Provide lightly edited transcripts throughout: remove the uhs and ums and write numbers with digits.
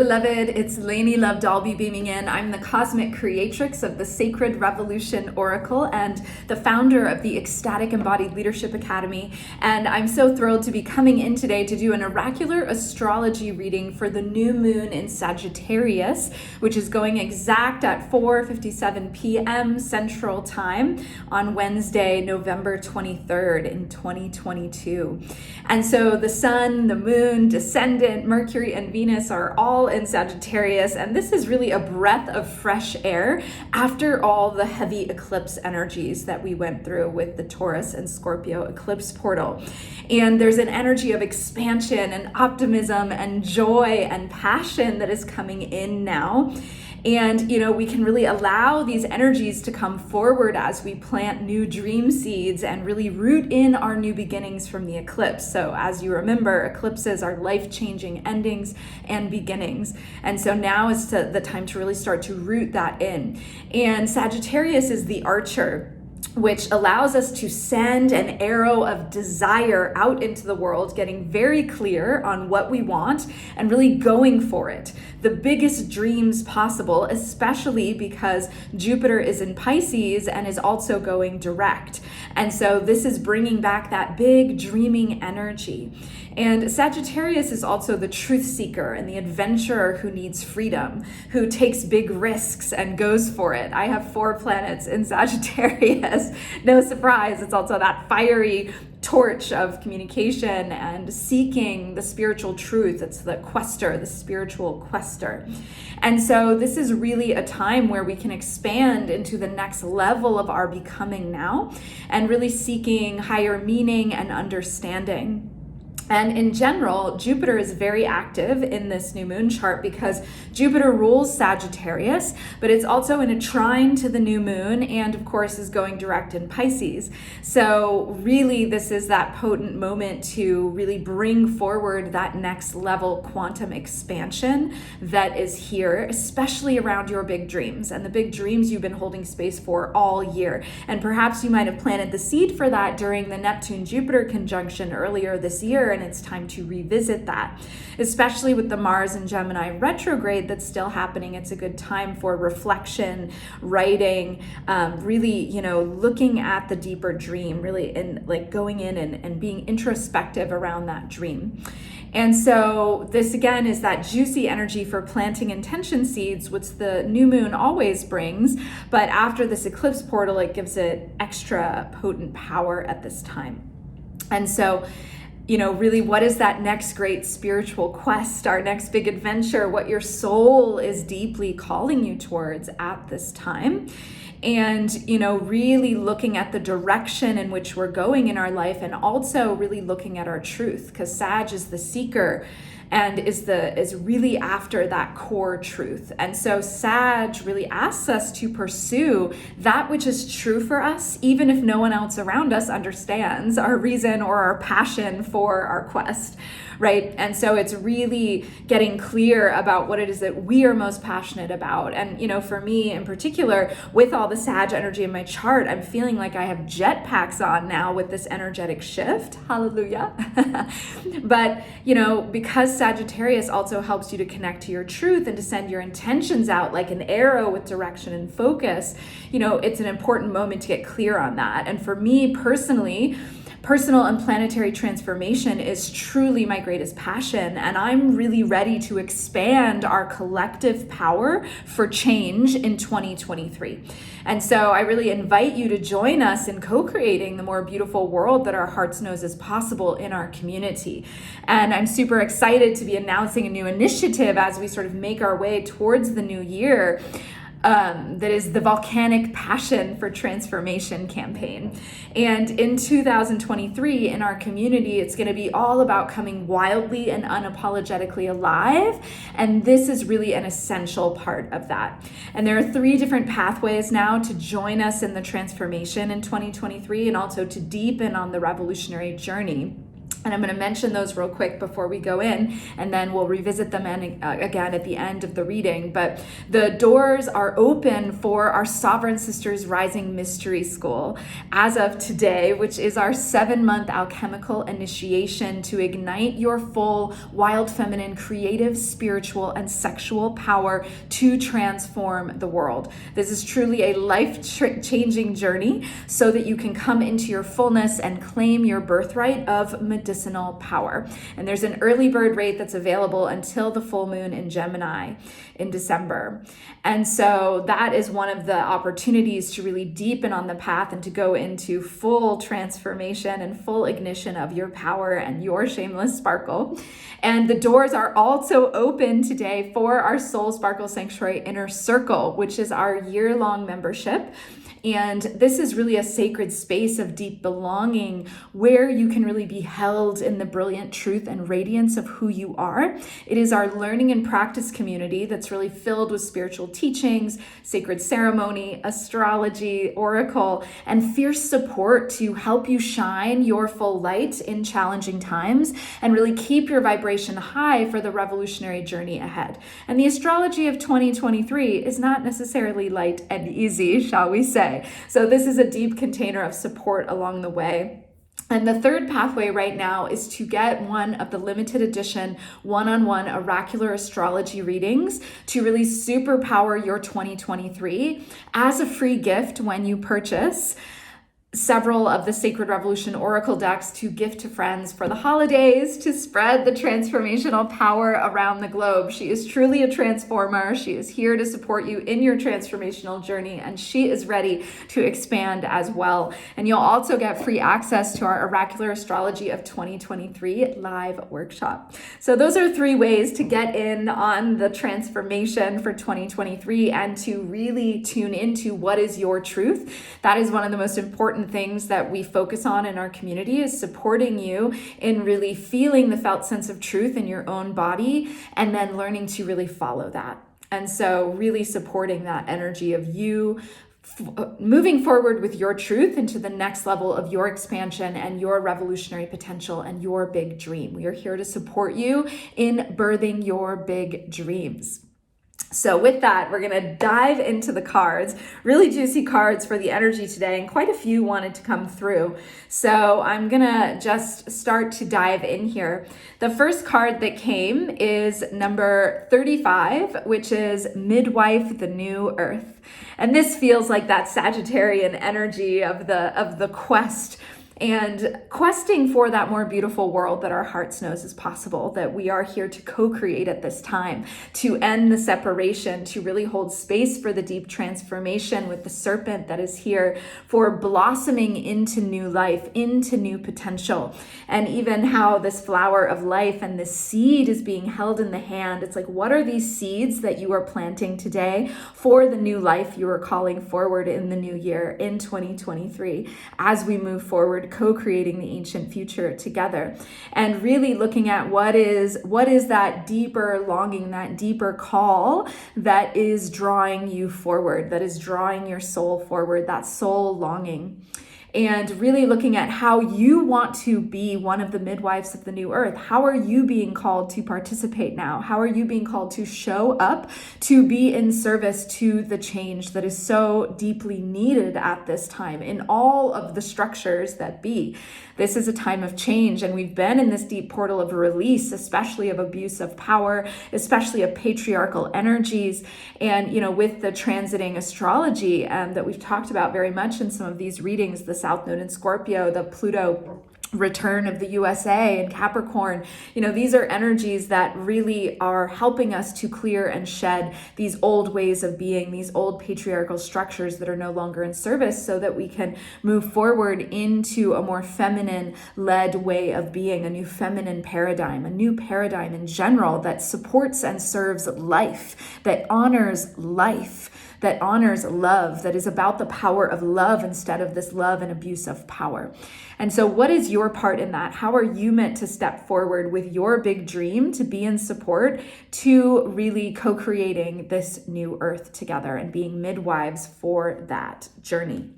Beloved, it's Lainie Love Dalby beaming in. I'm the cosmic creatrix of the Sacred Revolution Oracle and the founder of the Ecstatic Embodied Leadership Academy. And I'm so thrilled to be coming in today to do an oracular astrology reading for the new moon in Sagittarius, which is going exact at 4:57 p.m. Central Time on Wednesday, November 23rd in 2022. And so the sun, the moon, descendant, Mercury, and Venus are all in Sagittarius, and this is really a breath of fresh air after all the heavy eclipse energies that we went through with the Taurus and Scorpio eclipse portal. And there's an energy of expansion and optimism and joy and passion that is coming in now. And, we can really allow these energies to come forward as we plant new dream seeds and really root in our new beginnings from the eclipse. So as you remember, eclipses are life-changing endings and beginnings. And so now is the time to really start to root that in. And Sagittarius is the archer, which allows us to send an arrow of desire out into the world, getting very clear on what we want and really going for it. The biggest dreams possible, especially because Jupiter is in Pisces and is also going direct. And so this is bringing back that big dreaming energy. And Sagittarius is also the truth seeker and the adventurer who needs freedom, who takes big risks and goes for it. I have 4 planets in Sagittarius. No surprise, it's also that fiery torch of communication and seeking the spiritual truth. It's the quester, the spiritual quester. And so this is really a time where we can expand into the next level of our becoming now and really seeking higher meaning and understanding. And in general, Jupiter is very active in this new moon chart because Jupiter rules Sagittarius, but it's also in a trine to the new moon and of course is going direct in Pisces. So really this is that potent moment to really bring forward that next level quantum expansion that is here, especially around your big dreams and the big dreams you've been holding space for all year. And perhaps you might have planted the seed for that during the Neptune-Jupiter conjunction earlier this year, and it's time to revisit that, especially with the Mars and Gemini retrograde that's still happening. It's a good time for reflection, writing, really, looking at the deeper dream, really, and like going in and being introspective around that dream. And so this again is that juicy energy for planting intention seeds, which the new moon always brings, but after this eclipse portal, it gives it extra potent power at this time. And so really, what is that next great spiritual quest, our next big adventure, what your soul is deeply calling you towards at this time? And, really looking at the direction in which we're going in our life and also really looking at our truth, because Sag is the seeker and is really after that core truth. And so Sag really asks us to pursue that which is true for us, even if no one else around us understands our reason or our passion for our quest, right? And so it's really getting clear about what it is that we are most passionate about. And, for me in particular, with all the Sag energy in my chart, I'm feeling like I have jetpacks on now with this energetic shift. Hallelujah. But, because Sagittarius also helps you to connect to your truth and to send your intentions out like an arrow with direction and focus, it's an important moment to get clear on that. And for me personally, personal and planetary transformation is truly my greatest passion, and I'm really ready to expand our collective power for change in 2023. And so I really invite you to join us in co-creating the more beautiful world that our hearts knows is possible in our community. And I'm super excited to be announcing a new initiative as we sort of make our way towards the new year. That is the Volcanic Passion for Transformation campaign. And in 2023, in our community, it's going to be all about coming wildly and unapologetically alive. And this is really an essential part of that. And there are 3 different pathways now to join us in the transformation in 2023 and also to deepen on the revolutionary journey. And I'm going to mention those real quick before we go in, and then we'll revisit them again at the end of the reading. But the doors are open for our Sovereign Sisters Rising Mystery School as of today, which is our 7-month alchemical initiation to ignite your full wild feminine, creative, spiritual, and sexual power to transform the world. This is truly a life-changing journey so that you can come into your fullness and claim your birthright of medicinal power. And there's an early bird rate that's available until the full moon in Gemini in December. And so that is one of the opportunities to really deepen on the path and to go into full transformation and full ignition of your power and your shameless sparkle. And the doors are also open today for our Soul Sparkle Sanctuary Inner Circle, which is our year-long membership. And this is really a sacred space of deep belonging where you can really be held in the brilliant truth and radiance of who you are. It is our learning and practice community that's really filled with spiritual teachings, sacred ceremony, astrology, oracle, and fierce support to help you shine your full light in challenging times and really keep your vibration high for the revolutionary journey ahead. And the astrology of 2023 is not necessarily light and easy, shall we say. So this is a deep container of support along the way. And the third pathway right now is to get one of the limited edition one-on-one oracular astrology readings to really superpower your 2023 as a free gift when you purchase several of the Sacred Revolution Oracle decks to gift to friends for the holidays to spread the transformational power around the globe. She is truly a transformer. She is here to support you in your transformational journey, and she is ready to expand as well. And you'll also get free access to our Oracular Astrology of 2023 live workshop. So those are 3 ways to get in on the transformation for 2023 and to really tune into what is your truth. That is one of the most important things that we focus on in our community, is supporting you in really feeling the felt sense of truth in your own body and then learning to really follow that. And so really supporting that energy of you moving forward with your truth into the next level of your expansion and your revolutionary potential and your big dream. We are here to support you in birthing your big dreams. So with that, we're going to dive into the cards, really juicy cards for the energy today, and quite a few wanted to come through. So I'm going to just start to dive in here. The first card that came is number 35, which is Midwife, the New Earth. And this feels like that Sagittarian energy of the quest and questing for that more beautiful world that our hearts knows is possible, that we are here to co-create at this time, to end the separation, to really hold space for the deep transformation with the serpent that is here, for blossoming into new life, into new potential. And even how this flower of life and this seed is being held in the hand. It's like, what are these seeds that you are planting today for the new life you are calling forward in the new year, in 2023, as we move forward, co-creating the ancient future together, and really looking at what is that deeper longing, that deeper call that is drawing you forward, that is drawing your soul forward, that soul longing. And really looking at how you want to be one of the midwives of the new earth. How are you being called to participate now? How are you being called to show up, to be in service to the change that is so deeply needed at this time in all of the structures that be? This is a time of change, and we've been in this deep portal of release, especially of abuse of power, especially of patriarchal energies. And, with the transiting astrology that we've talked about very much in some of these readings, the South Node in Scorpio, the Pluto return of the USA and Capricorn, these are energies that really are helping us to clear and shed these old ways of being, these old patriarchal structures that are no longer in service, so that we can move forward into a more feminine led way of being, a new feminine paradigm, a new paradigm in general that supports and serves life, that honors life, that honors love, that is about the power of love instead of this love and abuse of power. And so what is your part in that? How are you meant to step forward with your big dream to be in support to really co-creating this new earth together and being midwives for that journey?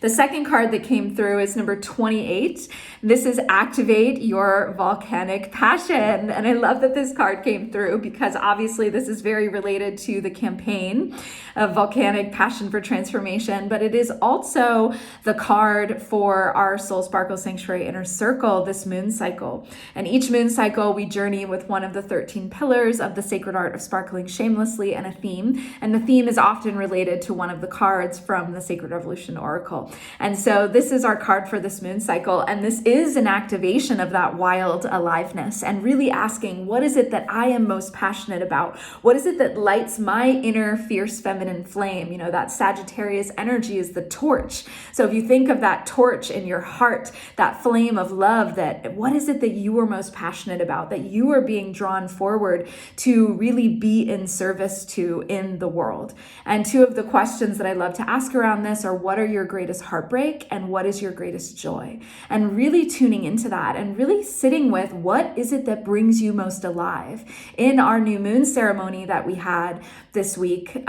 The second card that came through is number 28. This is activate your volcanic passion. And I love that this card came through because obviously this is very related to the campaign of volcanic passion for transformation, but it is also the card for our Soul Sparkle Sanctuary Inner Circle this moon cycle. And each moon cycle, we journey with one of the 13 pillars of the sacred art of sparkling shamelessly and a theme. And the theme is often related to one of the cards from the Sacred Revolution Oracle. And so this is our card for this moon cycle. And this is an activation of that wild aliveness and really asking, what is it that I am most passionate about? What is it that lights my inner fierce feminine flame? You know, that Sagittarius energy is the torch. So if you think of that torch in your heart, that flame of love, that what is it that you are most passionate about, that you are being drawn forward to really be in service to in the world? And two of the questions that I love to ask around this are, what are your greatest heartbreak and what is your greatest joy? And really tuning into that and really sitting with what is it that brings you most alive. In our new moon ceremony that we had this week,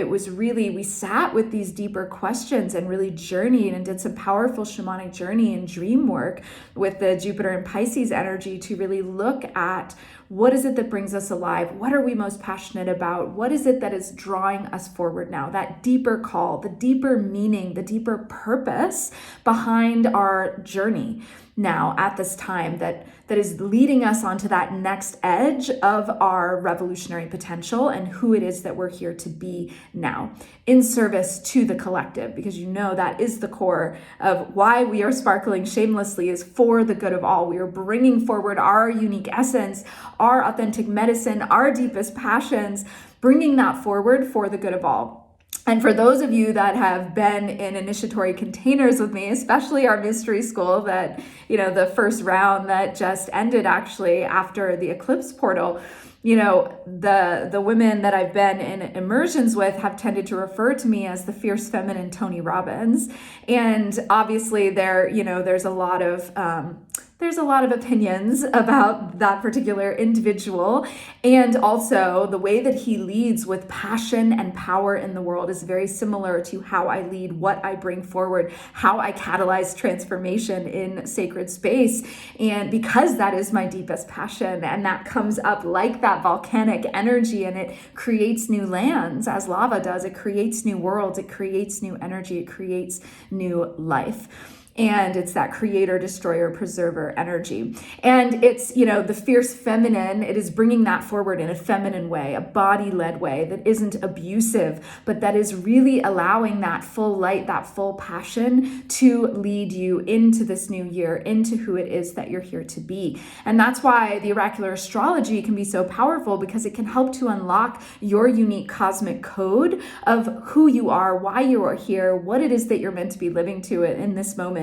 it was really, we sat with these deeper questions and really journeyed and did some powerful shamanic journey and dream work with the Jupiter and Pisces energy to really look at what is it that brings us alive? What are we most passionate about? What is it that is drawing us forward now? That deeper call, the deeper meaning, the deeper purpose behind our journey now at this time that is leading us onto that next edge of our revolutionary potential and who it is that we're here to be now in service to the collective, because that is the core of why we are sparkling shamelessly, is for the good of all. We are bringing forward our unique essence, our authentic medicine, our deepest passions, bringing that forward for the good of all. And for those of you that have been in initiatory containers with me, especially our mystery school that, the first round that just ended actually after the eclipse portal, the women that I've been in immersions with have tended to refer to me as the fierce feminine Tony Robbins. And obviously there's a lot of opinions about that particular individual. And also the way that he leads with passion and power in the world is very similar to how I lead, what I bring forward, how I catalyze transformation in sacred space. And because that is my deepest passion, and that comes up like that volcanic energy, and it creates new lands as lava does, it creates new worlds, it creates new energy, it creates new life. And it's that creator, destroyer, preserver energy. And it's, the fierce feminine, it is bringing that forward in a feminine way, a body-led way that isn't abusive, but that is really allowing that full light, that full passion to lead you into this new year, into who it is that you're here to be. And that's why the oracular astrology can be so powerful, because it can help to unlock your unique cosmic code of who you are, why you are here, what it is that you're meant to be living to it in this moment.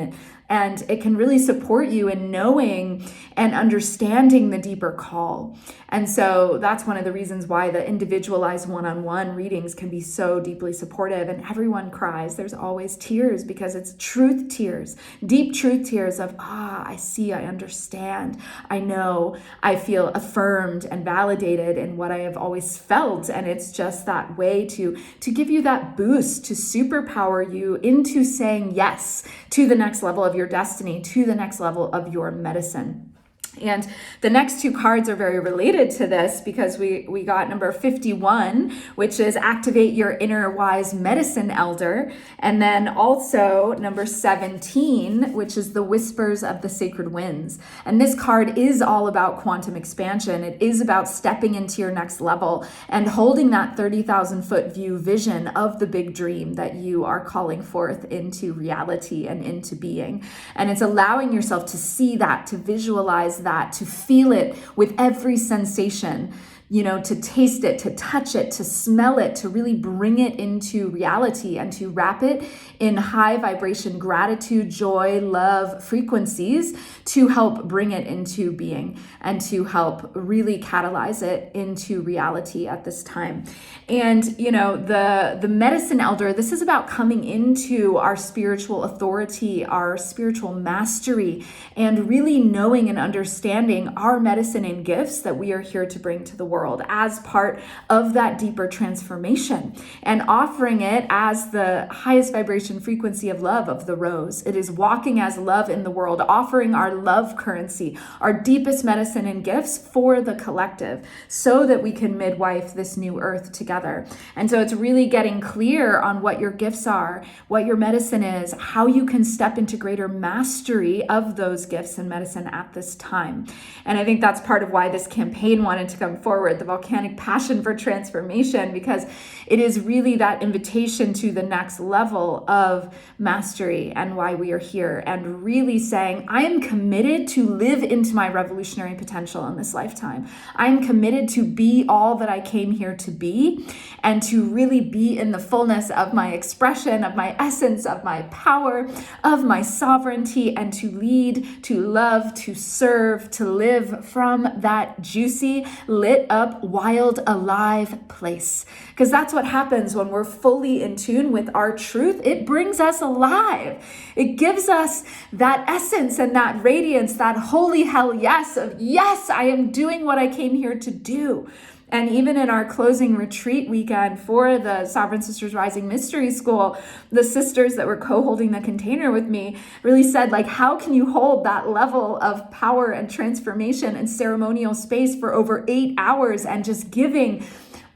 And it can really support you in knowing and understanding the deeper call. And so that's one of the reasons why the individualized one-on-one readings can be so deeply supportive. And everyone cries. There's always tears, because it's truth tears, deep truth tears of, I see, I understand, I know, I feel affirmed and validated in what I have always felt. And it's just that way to give you that boost, to superpower you into saying yes to the next level of your destiny, to the next level of your medicine. And the next two cards are very related to this, because we got number 51, which is activate your inner wise medicine elder. And then also number 17, which is the whispers of the sacred winds. And this card is all about quantum expansion. It is about stepping into your next level and holding that 30,000 foot view vision of the big dream that you are calling forth into reality and into being. And it's allowing yourself to see that, to visualize that, to feel it with every sensation, to taste it, to touch it, to smell it, to really bring it into reality and to wrap it in high vibration gratitude, joy, love frequencies to help bring it into being and to help really catalyze it into reality at this time. And, the medicine elder, this is about coming into our spiritual authority, our spiritual mastery, and really knowing and understanding our medicine and gifts that we are here to bring to the world. world as part of that deeper transformation, and offering it as the highest vibration frequency of love of the rose. It is walking as love in the world, offering our love currency, our deepest medicine and gifts for the collective, so that we can midwife this new earth together. And so it's really getting clear on what your gifts are, what your medicine is, how you can step into greater mastery of those gifts and medicine at this time. And I think that's part of why this campaign wanted to come forward, the Volcanic Passion for Transformation, because it is really that invitation to the next level of mastery, and why we are here, and really saying, I am committed to live into my revolutionary potential in this lifetime. I am committed to be all that I came here to be, and to really be in the fullness of my expression, of my essence, of my power, of my sovereignty, and to lead, to love, to serve, to live from that juicy, lit up, wild, alive place. Because that's what happens when we're fully in tune with our truth. It brings us alive. It gives us that essence and that radiance, that holy hell yes of, yes, I am doing what I came here to do. And even in our closing retreat weekend for the Sovereign Sisters Rising Mystery School, the sisters that were co-holding the container with me really said, like, how can you hold that level of power and transformation and ceremonial space for over 8 hours and just giving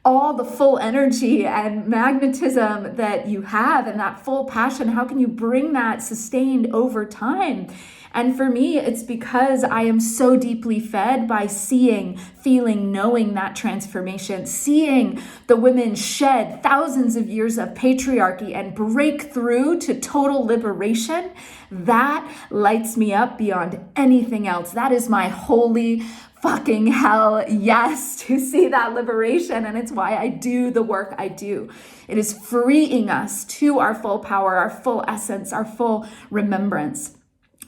all the full energy and magnetism that you have and that full passion? How can you bring that sustained over time? And for me, it's because I am so deeply fed by seeing, feeling, knowing that transformation, seeing the women shed thousands of years of patriarchy and break through to total liberation. That lights me up beyond anything else. That is my holy fucking hell yes, to see that liberation. And it's why I do the work I do. It is freeing us to our full power, our full essence, our full remembrance.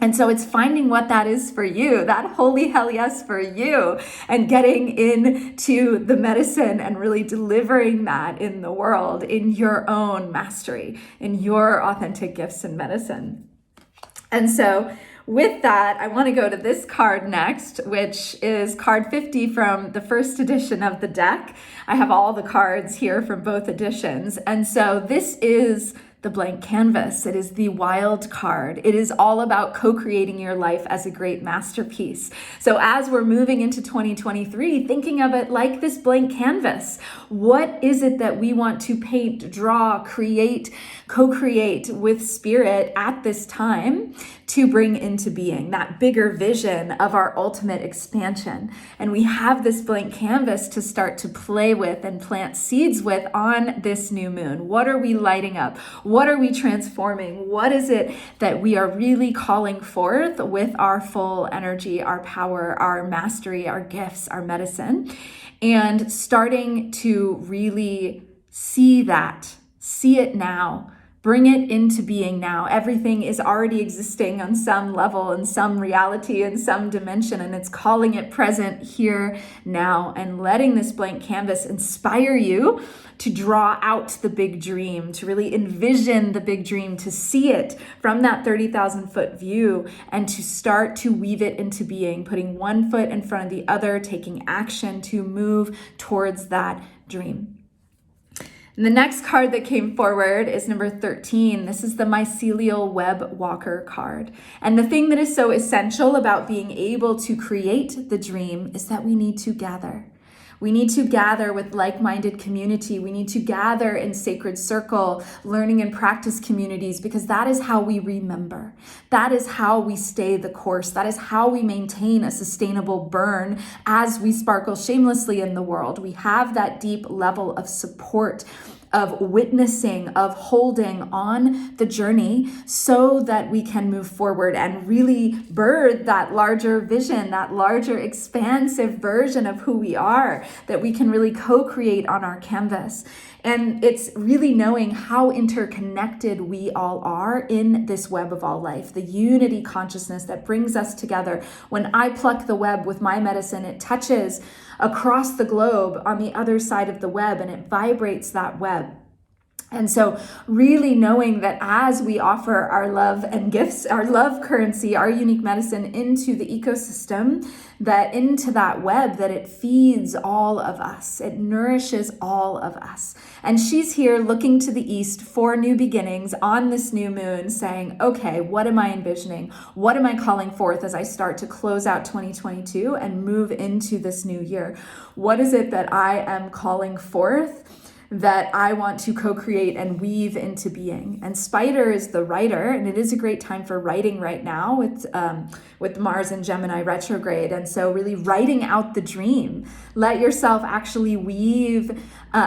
And so it's finding what that is for you, that holy hell yes for you, and getting into the medicine and really delivering that in the world, in your own mastery, in your authentic gifts and medicine. And so with that, I want to go to this card next, which is card 50 from the first edition of the deck. I have all the cards here from both editions. And so this is the blank canvas. It is the wild card. It is all about co-creating your life as a great masterpiece. So as we're moving into 2023, thinking of it like this blank canvas, what is it that we want to paint, draw, create, co-create with spirit at this time to bring into being that bigger vision of our ultimate expansion? And we have this blank canvas to start to play with and plant seeds with on this new moon. What are we lighting up? What are we transforming? What is it that we are really calling forth with our full energy, our power, our mastery, our gifts, our medicine? And starting to really see that, see it now, bring it into being now. Everything is already existing on some level, in some reality, in some dimension, and it's calling it present here now, and letting this blank canvas inspire you to draw out the big dream, to really envision the big dream, to see it from that 30,000 foot view, and to start to weave it into being, putting one foot in front of the other, taking action to move towards that dream. And the next card that came forward is number 13. This is the mycelial web walker card. And the thing that is so essential about being able to create the dream is that we need to gather. We need to gather with like-minded community. We need to gather in sacred circle, learning and practice communities, because that is how we remember. That is how we stay the course. That is how we maintain a sustainable burn as we sparkle shamelessly in the world. We have that deep level of support, of witnessing, of holding on the journey so that we can move forward and really birth that larger vision, that larger expansive version of who we are, that we can really co-create on our canvas. And it's really knowing how interconnected we all are in this web of all life, the unity consciousness that brings us together. When I pluck the web with my medicine, it touches across the globe on the other side of the web, and it vibrates that web. And so really knowing that as we offer our love and gifts, our love currency, our unique medicine into the ecosystem, that into that web, that it feeds all of us. It nourishes all of us. And she's here looking to the east for new beginnings on this new moon, saying, okay, what am I envisioning? What am I calling forth as I start to close out 2022 and move into this new year? What is it that I am calling forth that I want to co-create and weave into being? And Spider is the writer, and it is a great time for writing right now with Mars and Gemini retrograde. And so really writing out the dream. Let yourself actually weave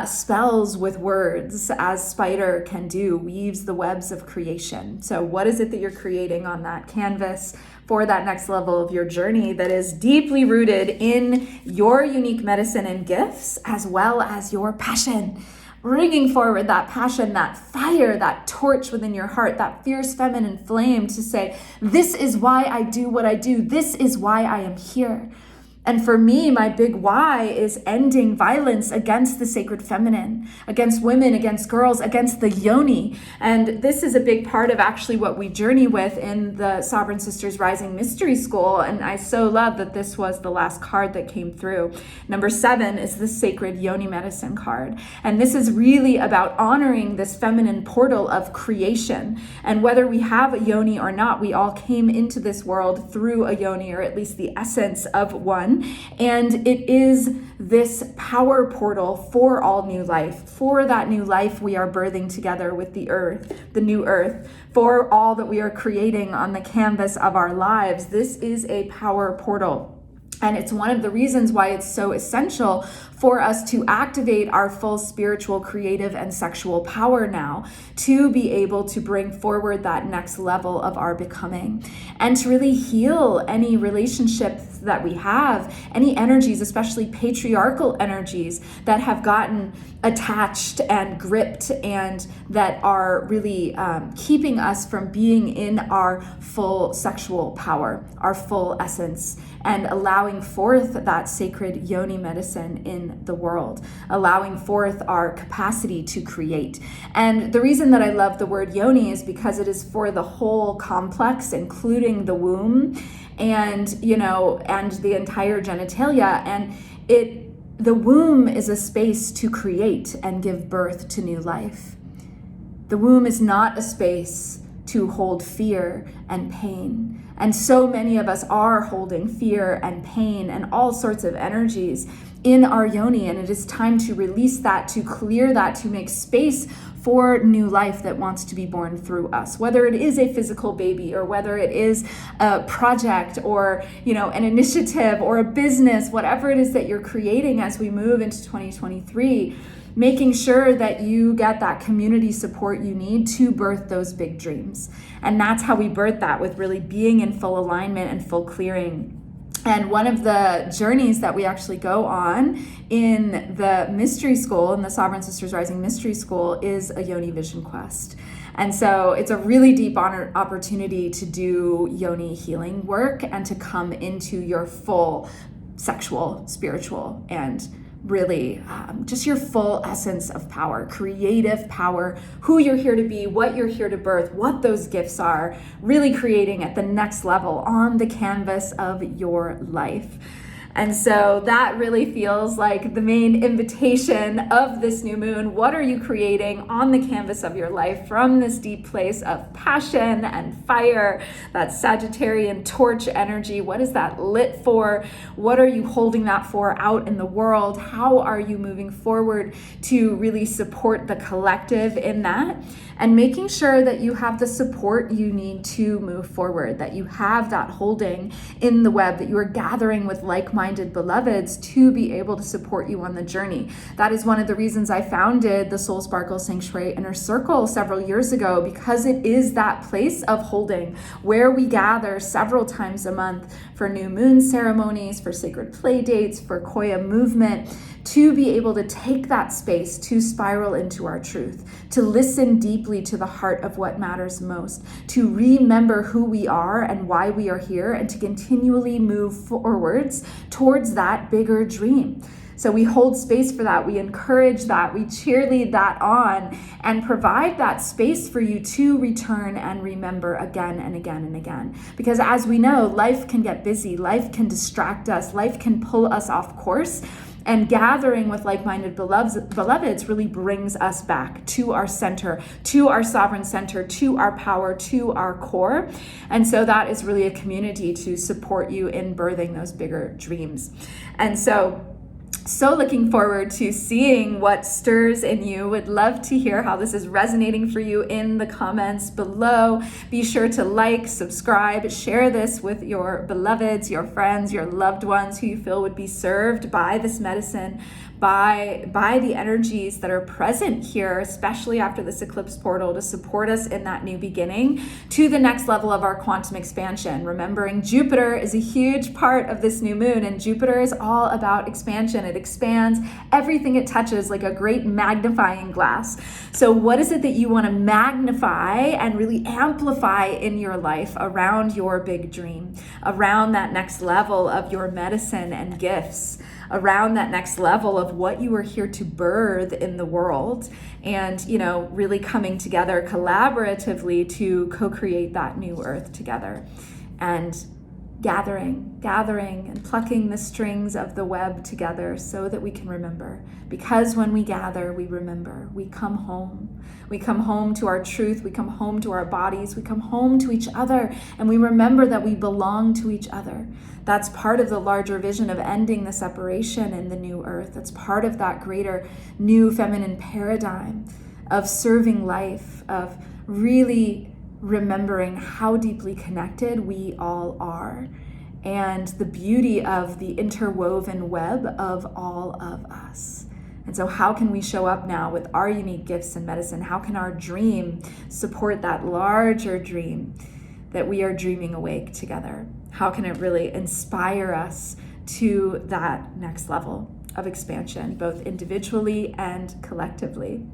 spells with words, as Spider can do, weaves the webs of creation. So what is it that you're creating on that canvas for that next level of your journey that is deeply rooted in your unique medicine and gifts, as well as your passion? Bringing forward that passion, that fire, that torch within your heart, that fierce feminine flame to say, this is why I do what I do. This is why I am here. And for me, my big why is ending violence against the sacred feminine, against women, against girls, against the yoni. And this is a big part of actually what we journey with in the Sovereign Sisters Rising Mystery School. And I so love that this was the last card that came through. Number 7 is the Sacred Yoni Medicine card. And this is really about honoring this feminine portal of creation. And whether we have a yoni or not, we all came into this world through a yoni, or at least the essence of one. And it is this power portal for all new life, for that new life we are birthing together with the earth, the new earth, for all that we are creating on the canvas of our lives. This is a power portal. And it's one of the reasons why it's so essential for us to activate our full spiritual, creative, and sexual power now, to be able to bring forward that next level of our becoming, and to really heal any relationships that we have, any energies, especially patriarchal energies that have gotten attached and gripped, and that are really keeping us from being in our full sexual power, our full essence, and allowing forth that sacred yoni medicine in the world, allowing forth our capacity to create. And the reason that I love the word yoni is because it is for the whole complex, including the womb and, and the entire genitalia. And the womb is a space to create and give birth to new life. The womb is not a space to hold fear and pain. And so many of us are holding fear and pain and all sorts of energies in our yoni. And it is time to release that, to clear that, to make space for new life that wants to be born through us, whether it is a physical baby, or whether it is a project, or an initiative, or a business, whatever it is that you're creating as we move into 2023, making sure that you get that community support you need to birth those big dreams. And that's how we birth that, with really being in full alignment and full clearing. And one of the journeys that we actually go on in the mystery school, in the Sovereign Sisters Rising Mystery School, is a Yoni Vision Quest. And so it's a really deep opportunity to do yoni healing work and to come into your full sexual, spiritual, and really just your full essence of power, creative power, who you're here to be, what you're here to birth, what those gifts are, really creating at the next level on the canvas of your life. And so that really feels like the main invitation of this new moon. What are you creating on the canvas of your life from this deep place of passion and fire, that Sagittarian torch energy? What is that lit for? What are you holding that for out in the world? How are you moving forward to really support the collective in that? And making sure that you have the support you need to move forward, that you have that holding in the web, that you are gathering with like-minded beloveds to be able to support you on the journey. That is one of the reasons I founded the Soul Sparkle Sanctuary Inner Circle several years ago, because it is that place of holding where we gather several times a month for new moon ceremonies, for sacred play dates, for Koya movement, to be able to take that space to spiral into our truth, to listen deeply to the heart of what matters most, to remember who we are and why we are here, and to continually move forwards towards that bigger dream. So we hold space for that, we encourage that, we cheerlead that on, and provide that space for you to return and remember again and again and again. Because as we know, life can get busy, life can distract us, life can pull us off course. And gathering with like-minded beloveds really brings us back to our center, to our sovereign center, to our power, to our core. And so that is really a community to support you in birthing those bigger dreams. And so looking forward to seeing what stirs in you. Would love to hear how this is resonating for you in the comments below. Be sure to like, subscribe, share this with your beloveds, your friends, your loved ones who you feel would be served by this medicine, by the energies that are present here, especially after this eclipse portal, to support us in that new beginning to the next level of our quantum expansion. Remembering Jupiter is a huge part of this new moon, and Jupiter is all about expansion. It expands everything it touches like a great magnifying glass. So what is it that you want to magnify and really amplify in your life around your big dream, around that next level of your medicine and gifts, around that next level of what you are here to birth in the world, and really coming together collaboratively to co-create that new earth together, and gathering and plucking the strings of the web together so that we can remember. Because when we gather, we remember. We come home. We come home to our truth. We come home to our bodies. We come home to each other, and we remember that we belong to each other. That's part of the larger vision of ending the separation in the new earth. That's part of that greater new feminine paradigm of serving life, of really remembering how deeply connected we all are, and the beauty of the interwoven web of all of us. And so how can we show up now with our unique gifts and medicine? How can our dream support that larger dream that we are dreaming awake together? How can it really inspire us to that next level of expansion, both individually and collectively?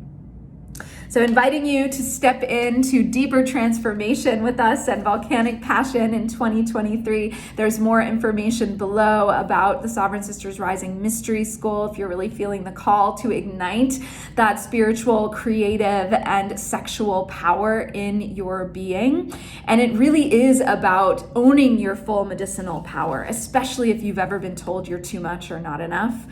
So inviting you to step into deeper transformation with us and Volcanic Passion in 2023. There's more information below about the Sovereign Sisters Rising Mystery School if you're really feeling the call to ignite that spiritual, creative, and sexual power in your being. And it really is about owning your full medicinal power, especially if you've ever been told you're too much or not enough.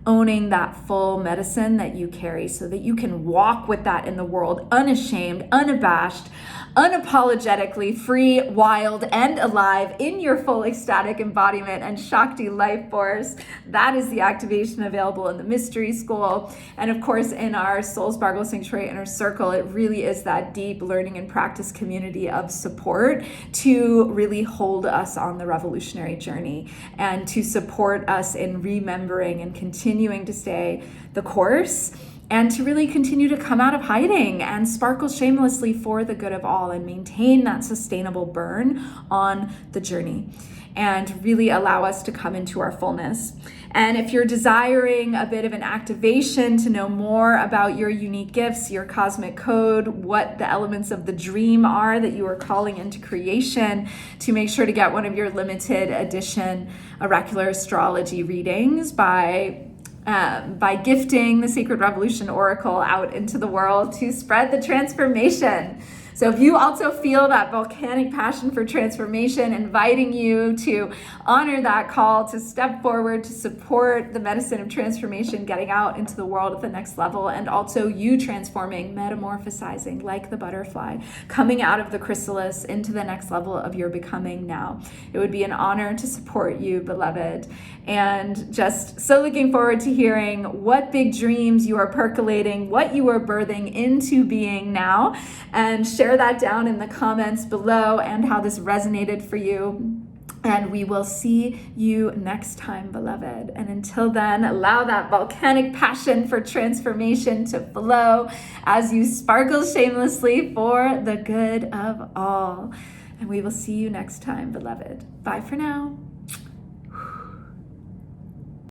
Owning that full medicine that you carry so that you can walk with that in the world, unashamed, unabashed, unapologetically free, wild, and alive in your full ecstatic embodiment and Shakti life force. That is the activation available in the Mystery School. And of course, in our Soul Sparkle Sanctuary Inner Circle, it really is that deep learning and practice community of support to really hold us on the revolutionary journey and to support us in remembering and continuing to stay the course, and to really continue to come out of hiding and sparkle shamelessly for the good of all and maintain that sustainable burn on the journey and really allow us to come into our fullness. And if you're desiring a bit of an activation to know more about your unique gifts, your cosmic code, what the elements of the dream are that you are calling into creation, to make sure to get one of your limited edition Oracular Astrology readings by gifting the Sacred Revolution Oracle out into the world to spread the transformation. So if you also feel that volcanic passion for transformation, inviting you to honor that call, to step forward, to support the medicine of transformation, getting out into the world at the next level, and also you transforming, metamorphosizing like the butterfly, coming out of the chrysalis into the next level of your becoming now. It would be an honor to support you, beloved. And just so looking forward to hearing what big dreams you are percolating, what you are birthing into being now, and share that down in the comments below and how this resonated for you. And we will see you next time, beloved. And until then, allow that volcanic passion for transformation to flow as you sparkle shamelessly for the good of all. And we will see you next time, beloved. Bye for now.